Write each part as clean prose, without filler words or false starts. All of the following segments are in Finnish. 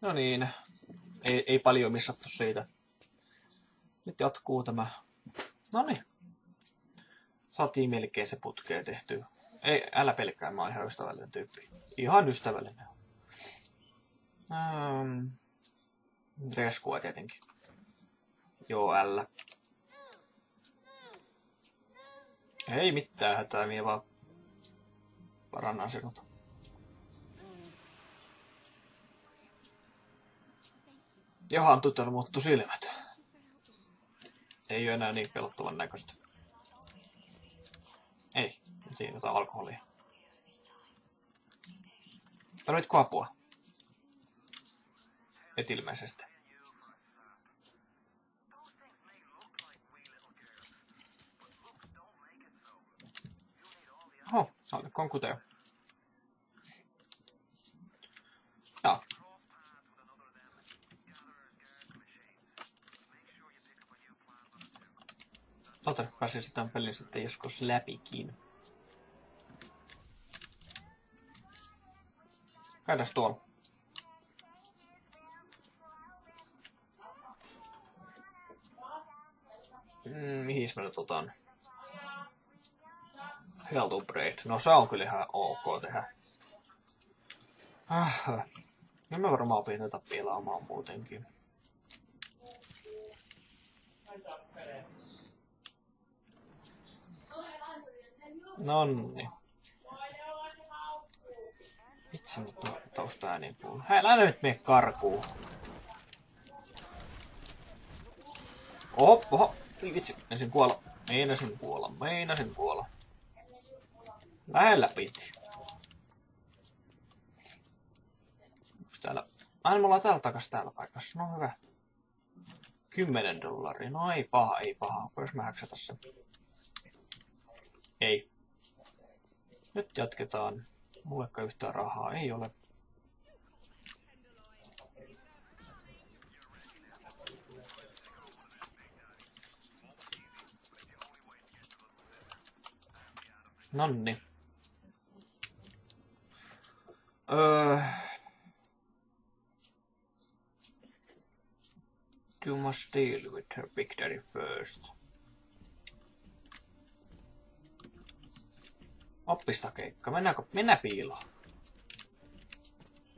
No niin, ei paljon missattu siitä. Nyt jatkuu tämä. Noniin. Saatiin melkein se putkeen tehty. Ei, älä pelkää, mä oon ihan ystävällinen tyyppi. Ihan ystävällinen. Reskua tietenkin. Joo, älä. Ei mitään hätää, minä vaan parannan sinut. Johan tytär muuttu silmät. Ei ole enää niin pelottavan näköistä. Ei, nyt ei jotain alkoholia. Tarvitko apua? Et ilmeisesti. Oho, allikko on kuteo. Joo. Toivottavasti pääsisi tämän pelin sitten joskus läpikin. Käydäs tuolla. Mihin me nyt otan? Health Upgrade. No se on kyllä ihan ok tehdä. No me varmaan opeteta pelaamaan muutenkin. Nonni. Vitsi nyt tausta ääniin kuuluu. Hei, älä nyt mene karkuun. Oho. Vitsi, meinasin kuolla. Lähellä piti. Onks täällä? Aina me ollaan täällä takas täällä paikassa. No hyvä. $10. No ei paha. Vois mä häksätä sen. Ei. Nyt jatketaan. Mullekaan yhtään rahaa ei ole. Nonni. You must deal with her Big Daddy first. Oppistakeikka. Mennään piiloon.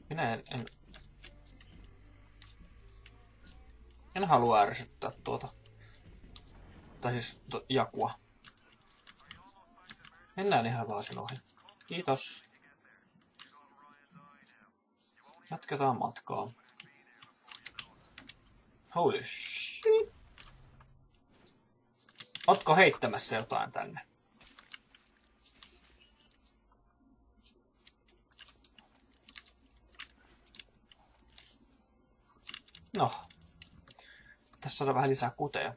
Minä en halua ärsyttää tuota. Tai siis Jakua. Mennään ihan vaan sen ohi. Kiitos. Jatketaan matkaa. Holy shit. Ootko heittämässä jotain tänne? No. Tässä on vähän lisää kuteja.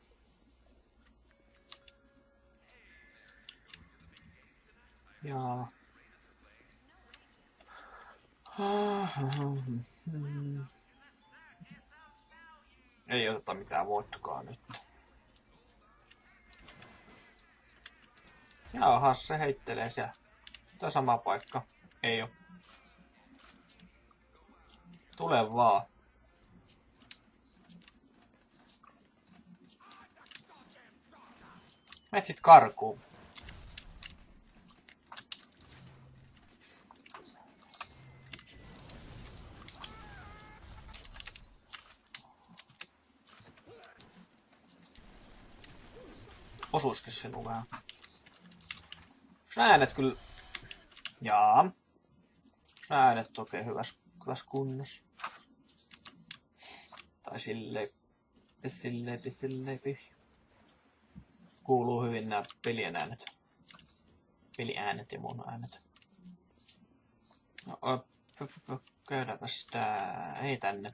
Ja... Ei oteta mitään voittokaa nyt. Jaha, se heittelee siellä. Tämä sama paikka. Ei oo. Tule vaan. Menet sit karkuun. Osuiskin sinun vähän. Sä äänet kyllä... Jaa. Sä äänet oikein hyvässä kunnossa. Tai silleen... Kuuluu hyvin nämä pelien äänet. Peliäänet ja mun äänet. No, käydäänpäs tää... Ei tänne.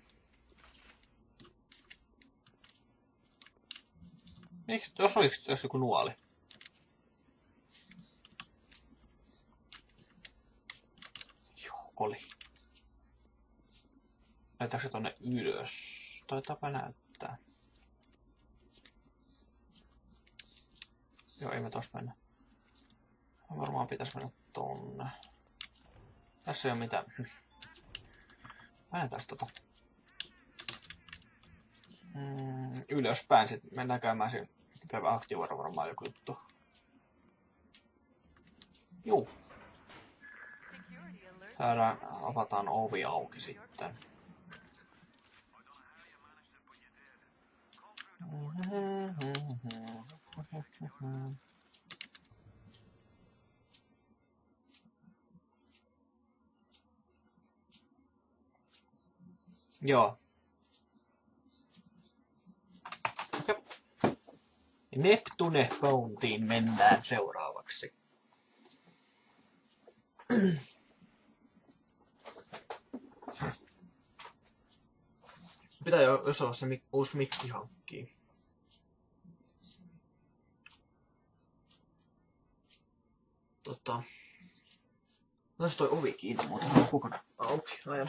Miksi? Jos joku nuoli? Joo, oli. Näyttääkö se tonne ylös? Taitaapa näyttää. Joo, ei me tossa mennä. Varmaan pitäis mennä tonne. Tässä ei oo mitään. Mennään tästä tota. ylöspäin. Sitten mennään käymään siinä. Pitää aktivoida varmaan joku juttu. Juu. Täällä avataan ovi auki sitten. Joo. Okay. Neptune Fountain mennään seuraavaksi. Pitää jo osaa se uusi mikki hankkia. Otas toi ovi kiinni, mutta se on kokonaan auki. Ajan.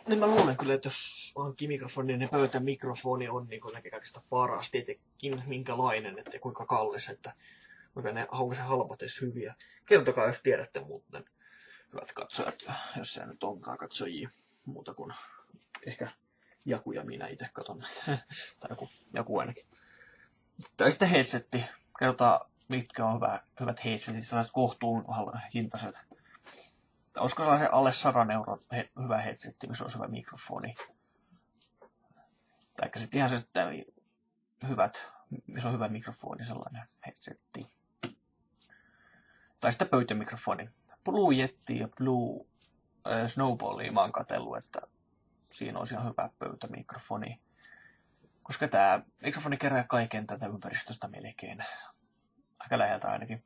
Niin mä luulen kyllä, että jos hankkii mikrofoni, niin pöytämikrofoni on niin kaikista paras. Tietenkin minkälainen, että kuinka kallis, että kuinka ne halpat edes hyviä. Kertokaa, jos tiedätte muuten, hyvät katsojat, jos se nyt onkaan katsojia muuta kuin ehkä Jaku ja minä itse katon. Tai joku ainakin. Tai sitten headsetti. Kerrotaan, mitkä on hyvät headsetit, sellaiset kohtuun hintaiset. Olisiko sellaisen alle 100 euron hyvä headsetti, missä on hyvä mikrofoni. Tai sitten ihan se sitten missä on hyvä mikrofoni, sellainen headsetti. Tai sitten pöytämikrofoni. Blue Yeti ja Blue Snowballia mä oon katsellut, että siinä on ihan hyvä pöytämikrofoni. Koska tämä mikrofoni kerää kaiken tätä ympäristöstä melkein. Aika läheltä ainakin.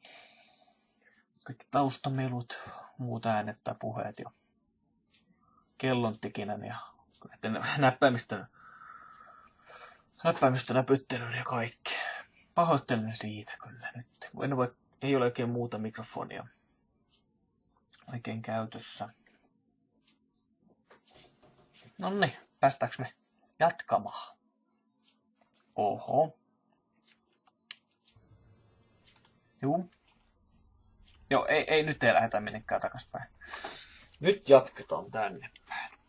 Kaikki taustamelut, muut äänet tai puheet ja kellon tikinen ja näppäimistön näpyttelyn ja kaikki. Pahoittelen siitä kyllä nyt. Ei ole oikein muuta mikrofonia oikein käytössä. Noniin, päästäänkö me jatkamaan? Oho. Juu. Joo, ei nyt ei lähdetä minnekään takaspäin. Nyt jatketaan tänne päin.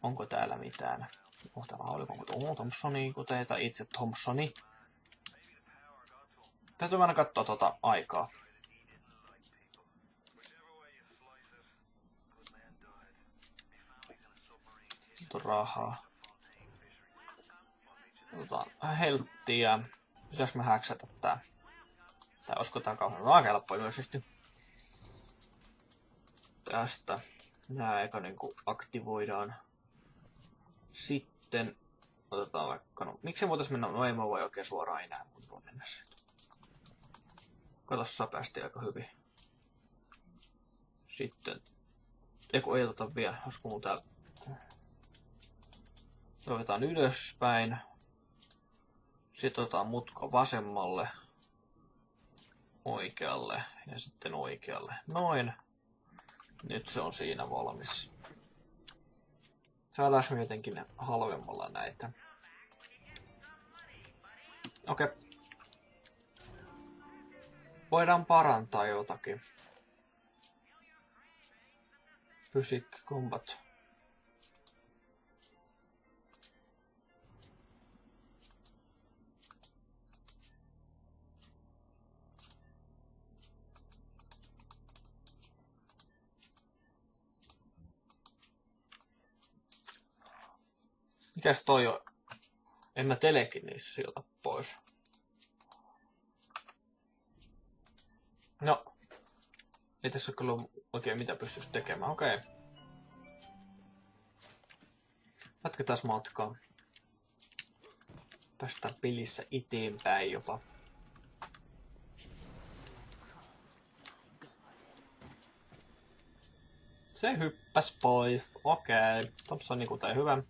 Onko täällä mitään? Täällä oliko Thompsoni, kuten itse Thompsoni. Täytyy aina katsoa aikaa. Rahaa. Helttiä. Pitäis me häksätä tää? Tai olisiko tää kauhean aika helppo ilmeisesti. Tästä. Nää eka niinku aktivoidaan. Sitten otetaan vaikka, miksi voitais mennä, ei mä voi oikein suoraan enää, kun voi mennä siitä. Kato päästi aika hyvin. Sitten, ei oteta vielä, olisiko mun täällä. Otetaan ylöspäin. Sitten otetaan mutka vasemmalle, oikealle ja sitten oikealle. Noin. Nyt se on siinä valmis. Saadaan me jotenkin halvemmalla näitä. Okei. Voidaan parantaa jotakin. Physic Combat. Mikäs toi on? En mä telekin niissä sieltä pois. No. Ei tässä ole kyllä oikein mitä pystyisi tekemään. Okei. Jatketaan matkaa. Päästään pelissä eteenpäin jopa. Se hyppäs pois. Okei. Thompsoni kuten hyvä.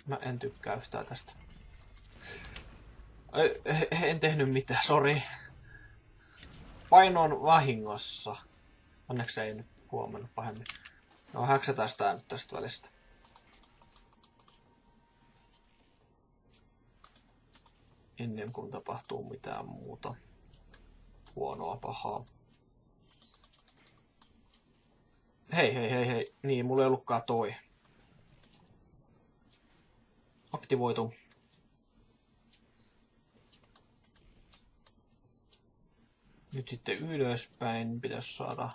Mä en tykkää yhtään tästä. En tehnyt mitään, sori. Painoon vahingossa. Onneksi ei nyt huomannut pahemmin. No häksätään sitä nyt tästä välistä. ennen kuin tapahtuu mitään muuta huonoa pahaa. Hei. Niin, mulla ei ollutkaan toi. Aktivoitu. Nyt sitten ylöspäin pitäisi saada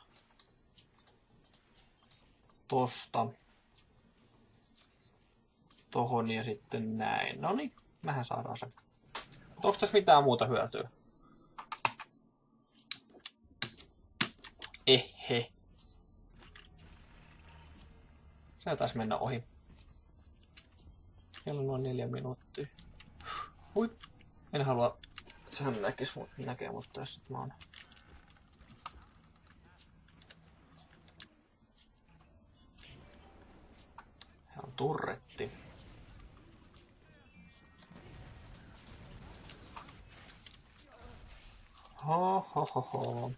tosta tohon ja sitten näin. No niin, mehän saadaan se. Mutta onko tässä mitään muuta hyötyä? Ehe. Se taisi mennä ohi. Siellä on noin 4 minuuttia. Hui. En halua, sehän näkee mut tässä, että mä oon. Hän on turretti. Ho.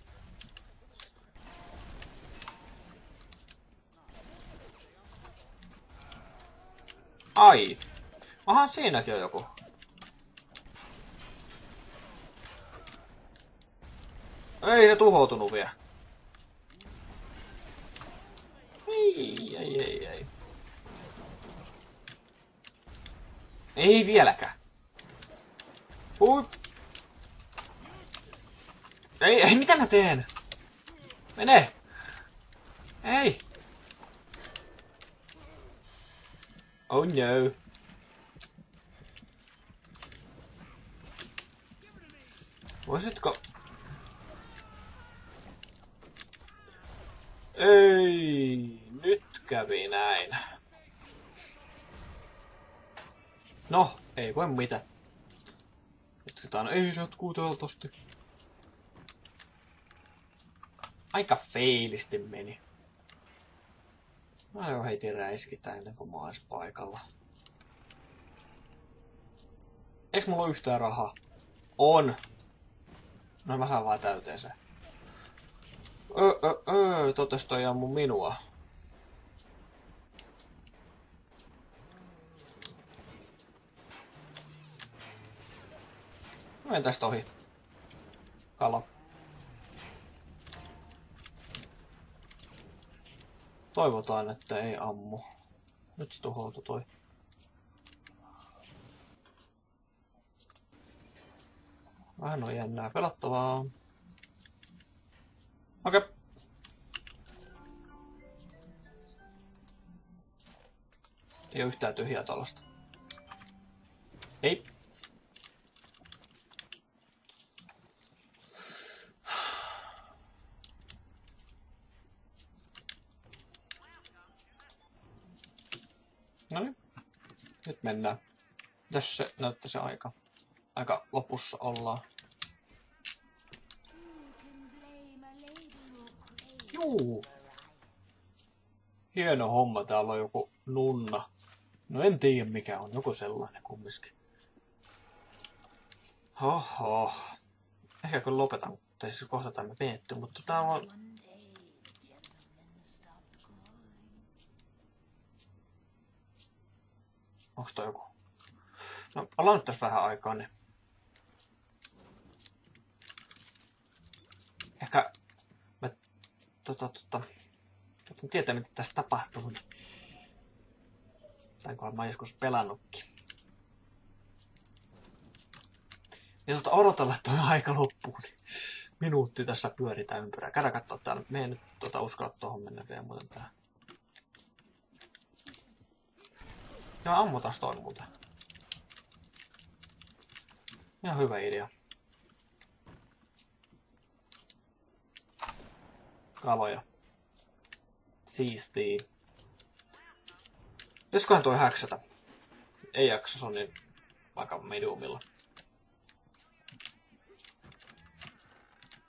Ai! Aha, siinäkin on joku. Ei se tuhoutunut vielä. Ei. Ei vieläkään. Ei, mitä mä teen? Mene! Ei! Oh no. Voisitko? Ei, nyt kävi näin. No, ei voi mitään. Jatketaan, ei se jatkuu toivottavasti. Aika feilisti meni. Mä jo heti räiskitään ennen kuin mä oon edes paikalla. Eiks mulla ole yhtään rahaa? On! No mä saan vaan täyteen sen. Totes toi ammu minua. Mä menen tästä ohi. Kala. Toivotaan, että ei ammu. Nyt se tuhoutui toi. Vähän on jännää pelattavaa. Okei. Ei oo yhtään tyhjää talosta. Ei. Noniin. Nyt mennään. Tässä se näyttää se aika lopussa ollaan. Juu. Hieno homma, täällä on joku nunna. No en tiedä mikä on, joku sellainen kumminkin. Oho. Ehkä kun lopetan, tai siis kohta tämä miettii, mutta täällä on... Onks toi joku? No, ollaan nyt tässä vähän aikaa, niin... Ehkä... Mä... tietää, mitä tässä tapahtuu. Tainkohan mä joskus pelannutkin. Ja odotella, että on aika loppuun. Niin minuutti tässä pyöritään ympyrää. Käydään kattoo täällä. Me ei nyt uskalla tohon mennä vielä muuten tää. Ja ammutaan toi muuten. Ihan hyvä idea. Kaloja. Siistii. Pitäisiköhän toi häksätä? Ei jaksa, se on niin vaikka mediumilla.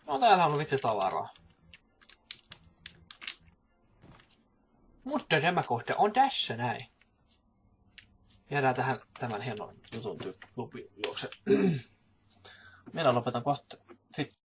No täällä on vitsi tavaraa. Mutta tämä kohta on tässä näin. Jäädään tähän tämän hienon jutun luokse. Minä lopetan kohta. Sitten